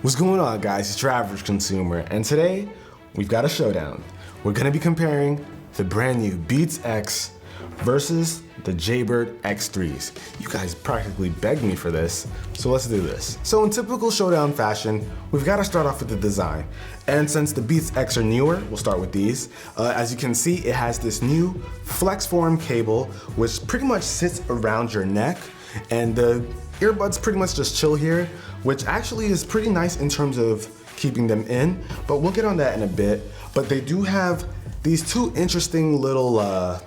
What's going on, guys? It's UrAvgConsumer, and today we've got a showdown. We're gonna be comparing the brand new Beats X versus the Jaybird X3s. You guys practically begged me for this, so let's do this. So in typical showdown fashion, we've got to start off with the design. And since the Beats X are newer, we'll start with these. As you can see, it has this new flex form cable, which pretty much sits around your neck, and the earbuds pretty much just chill here, which actually is pretty nice in terms of keeping them in, but we'll get on that in a bit. But they do have these two interesting little, I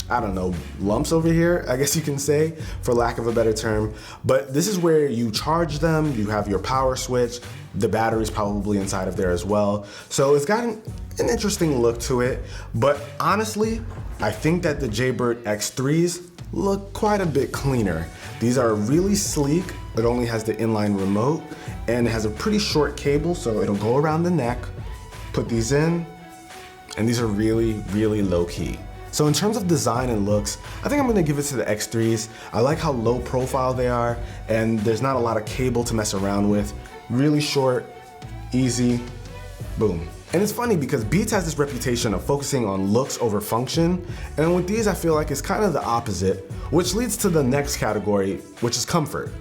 don't know, lumps over here, I guess you can say, for lack of a better term. But this is where you charge them, you have your power switch, the battery's probably inside of there as well. So it's got an interesting look to it, but honestly, I think that the Jaybird X3s look quite a bit cleaner. These are really sleek. It only has the inline remote and it has a pretty short cable, so it'll go around the neck. Put these in, and these are really, really low key. So in terms of design and looks, I think I'm gonna give it to the X3s. I like how low profile they are, and there's not a lot of cable to mess around with. Really short, easy, boom. And it's funny because Beats has this reputation of focusing on looks over function, and with these I feel like it's kind of the opposite, which leads to the next category, which is comfort.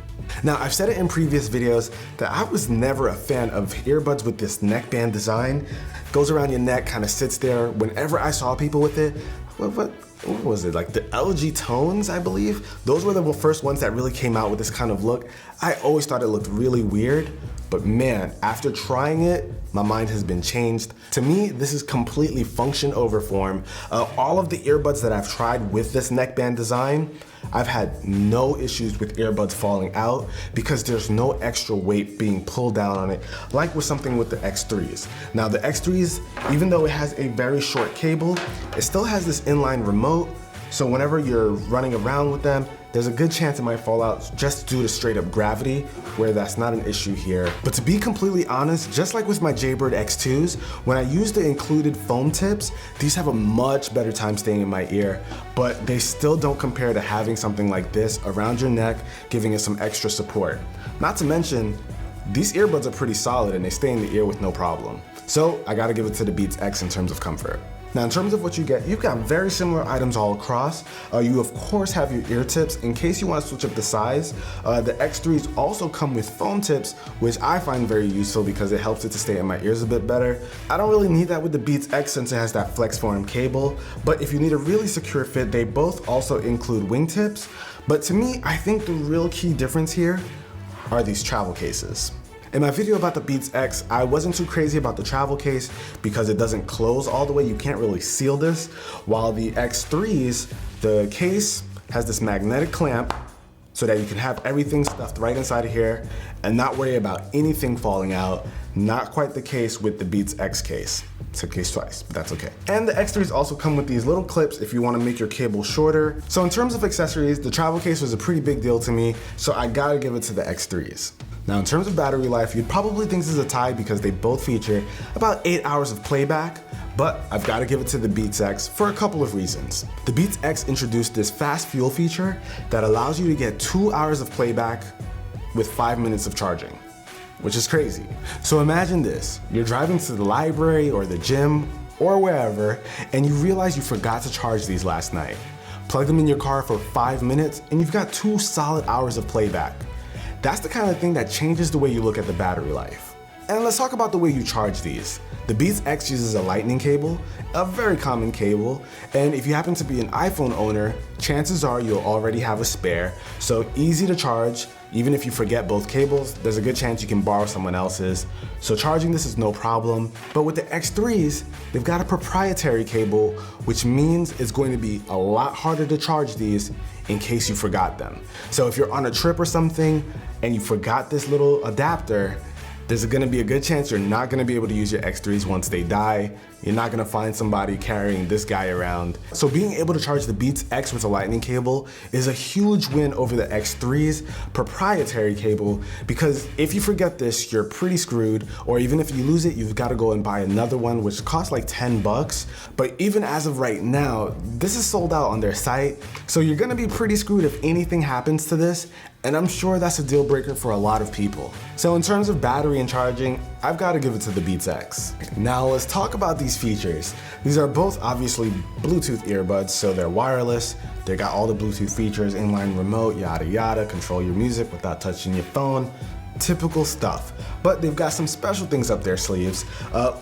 Now, I've said it in previous videos that I was never a fan of earbuds with this neckband design. Goes around your neck, kind of sits there. Whenever I saw people with it, what was it, like the LG Tones, I believe? Those were the first ones that really came out with this kind of look. I always thought it looked really weird, but man, after trying it, my mind has been changed. To me, this is completely function over form. All of the earbuds that I've tried with this neckband design, I've had no issues with earbuds falling out because there's no extra weight being pulled down on it, like with something with the X3s. Now the X3s, even though it has a very short cable, it still has this inline remote, so whenever you're running around with them, there's a good chance it might fall out just due to straight up gravity, where that's not an issue here. But to be completely honest, just like with my Jaybird X2s, when I use the included foam tips, these have a much better time staying in my ear, but they still don't compare to having something like this around your neck, giving it some extra support. Not to mention, these earbuds are pretty solid and they stay in the ear with no problem. So I gotta give it to the Beats X in terms of comfort. Now in terms of what you get, you've got very similar items all across. You of course have your ear tips in case you want to switch up the size. The X3s also come with foam tips, which I find very useful because it helps it to stay in my ears a bit better. I don't really need that with the Beats X since it has that flex form cable, but if you need a really secure fit, they both also include wing tips. But to me, I think the real key difference here are these travel cases. In my video about the Beats X, I wasn't too crazy about the travel case because it doesn't close all the way, you can't really seal this, while the X3s, the case has this magnetic clamp so that you can have everything stuffed right inside of here and not worry about anything falling out. Not quite the case with the Beats X case. It's a case twice, but that's okay. And the X3s also come with these little clips if you want to make your cable shorter. So in terms of accessories, the travel case was a pretty big deal to me, so I gotta give it to the X3s. Now in terms of battery life, you'd probably think this is a tie because they both feature about 8 hours of playback, but I've got to give it to the Beats X for a couple of reasons. The Beats X introduced this fast fuel feature that allows you to get 2 hours of playback with 5 minutes of charging, which is crazy. So imagine this, you're driving to the library or the gym or wherever, and you realize you forgot to charge these last night. Plug them in your car for 5 minutes and you've got 2 solid hours of playback. That's the kind of thing that changes the way you look at the battery life. And let's talk about the way you charge these. The Beats X uses a lightning cable, a very common cable, and if you happen to be an iPhone owner, chances are you'll already have a spare, so easy to charge. Even if you forget both cables, there's a good chance you can borrow someone else's. So charging this is no problem. But with the X3s, they've got a proprietary cable, which means it's going to be a lot harder to charge these in case you forgot them. So if you're on a trip or something and you forgot this little adapter, there's gonna be a good chance you're not gonna be able to use your X3s once they die. You're not gonna find somebody carrying this guy around. So being able to charge the Beats X with a lightning cable is a huge win over the X3's proprietary cable, because if you forget this, you're pretty screwed, or even if you lose it, you've gotta go and buy another one, which costs like 10 bucks. But even as of right now, this is sold out on their site, so you're gonna be pretty screwed if anything happens to this And I'm sure that's a deal breaker for a lot of people. So in terms of battery and charging, I've got to give it to the Beats X. Now let's talk about these features. These are both obviously Bluetooth earbuds, so they're wireless. They got all the Bluetooth features, inline remote, yada yada, control your music without touching your phone. Typical stuff, but they've got some special things up their sleeves.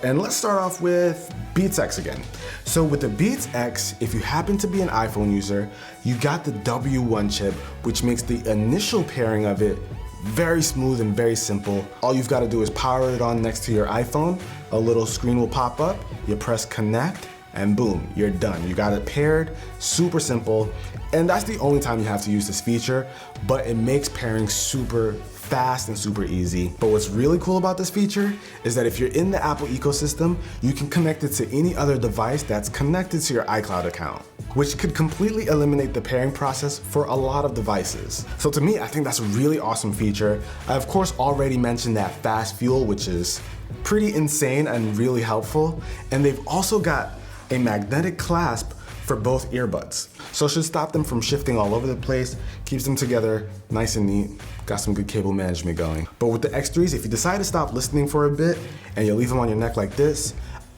And let's start off with Beats X again. So with the Beats X, if you happen to be an iPhone user, you got the W1 chip, which makes the initial pairing of it very smooth and very simple. All you've got to do is power it on next to your iPhone, a little screen will pop up, you press connect, and boom, you're done. You got it paired, super simple, and that's the only time you have to use this feature, but it makes pairing super fast and super easy. But what's really cool about this feature is that if you're in the Apple ecosystem, you can connect it to any other device that's connected to your iCloud account, which could completely eliminate the pairing process for a lot of devices. So to me, I think that's a really awesome feature. I of course already mentioned that fast fuel, which is pretty insane and really helpful. And they've also got a magnetic clasp for both earbuds. So it should stop them from shifting all over the place, keeps them together nice and neat, got some good cable management going. But with the X3s, if you decide to stop listening for a bit and you leave them on your neck like this,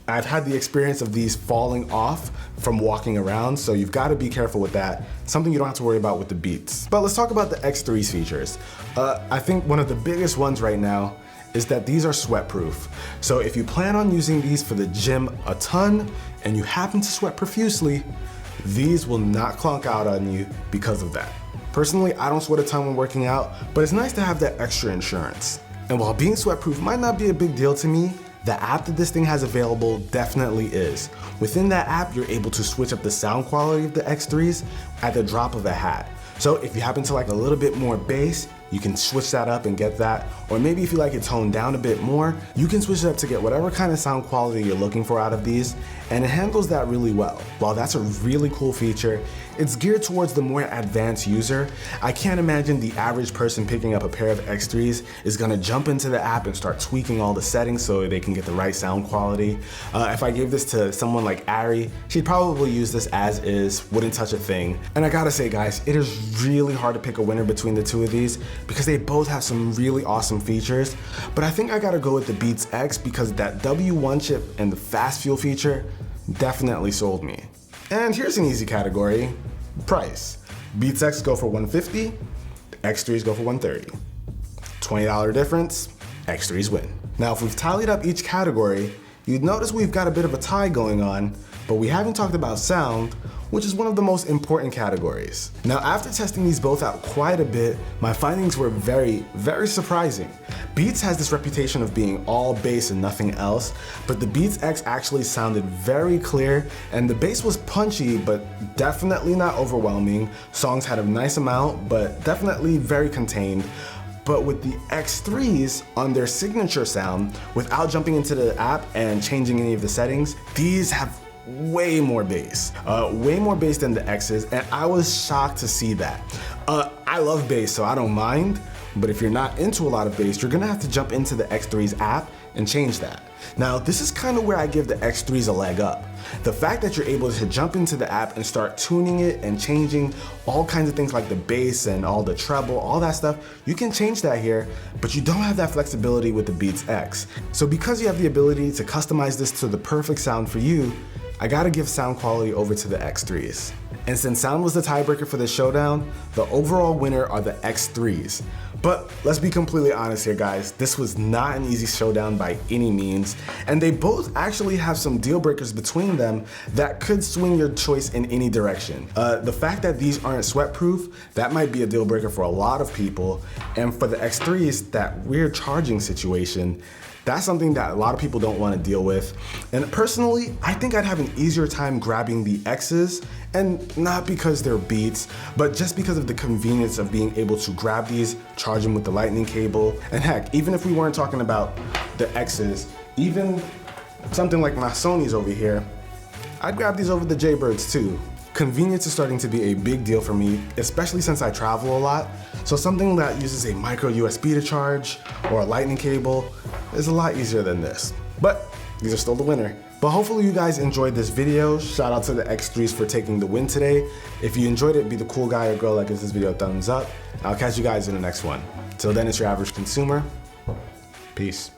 I've had the experience of these falling off from walking around, so you've got to be careful with that. Something you don't have to worry about with the Beats. But let's talk about the X3's features. I think one of the biggest ones right now is that these are sweat proof. So if you plan on using these for the gym a ton and you happen to sweat profusely, these will not clunk out on you because of that. Personally, I don't sweat a ton when working out, but it's nice to have that extra insurance. And while being sweat proof might not be a big deal to me, the app that this thing has available definitely is. Within that app, you're able to switch up the sound quality of the X3s at the drop of a hat. So if you happen to like a little bit more bass, you can switch that up and get that. Or maybe if you like it toned down a bit more, you can switch it up to get whatever kind of sound quality you're looking for out of these, and it handles that really well. While that's a really cool feature, it's geared towards the more advanced user. I can't imagine the average person picking up a pair of X3s is gonna jump into the app and start tweaking all the settings so they can get the right sound quality. If I gave this to someone like Ari, she'd probably use this as is, wouldn't touch a thing. And I gotta say guys, it is really hard to pick a winner between the two of these because they both have some really awesome features, but I think I gotta go with the Beats X because that W1 chip and the fast fuel feature definitely sold me. And here's an easy category, price. Beats X go for $150, the X3s go for $130. $20 difference, X3s win. Now if we've tallied up each category, you'd notice we've got a bit of a tie going on, but we haven't talked about sound, which is one of the most important categories. Now, after testing these both out quite a bit, my findings were very, very surprising. Beats has this reputation of being all bass and nothing else, but the Beats X actually sounded very clear, and the bass was punchy, but definitely not overwhelming. Songs had a nice amount, but definitely very contained. But with the X3s on their signature sound, without jumping into the app and changing any of the settings, these have way more bass than the X's, and I was shocked to see that. I love bass, so I don't mind, but if you're not into a lot of bass, you're gonna have to jump into the X3's app and change that. Now, this is kind of where I give the X3s a leg up. The fact that you're able to jump into the app and start tuning it and changing all kinds of things like the bass and all the treble, all that stuff, you can change that here, but you don't have that flexibility with the Beats X. So because you have the ability to customize this to the perfect sound for you, I gotta give sound quality over to the X3s. And since sound was the tiebreaker for this showdown, the overall winner are the X3s. But let's be completely honest here guys, this was not an easy showdown by any means, and they both actually have some deal breakers between them that could swing your choice in any direction. The fact that these aren't sweat proof, that might be a deal breaker for a lot of people, and for the X3s, that weird charging situation, that's something that a lot of people don't want to deal with. And personally, I think I'd have an easier time grabbing the X's, and not because they're Beats, but just because of the convenience of being able to grab these, charge them with the lightning cable. And heck, even if we weren't talking about the X's, even something like my Sony's over here, I'd grab these over the Jaybirds too. Convenience is starting to be a big deal for me, especially since I travel a lot. So something that uses a micro USB to charge or a lightning cable is a lot easier than this. But these are still the winner. But hopefully you guys enjoyed this video. Shout out to the X3s for taking the win today. If you enjoyed it, be the cool guy or girl that gives this video a thumbs up. I'll catch you guys in the next one. Till then, it's your average consumer. Peace.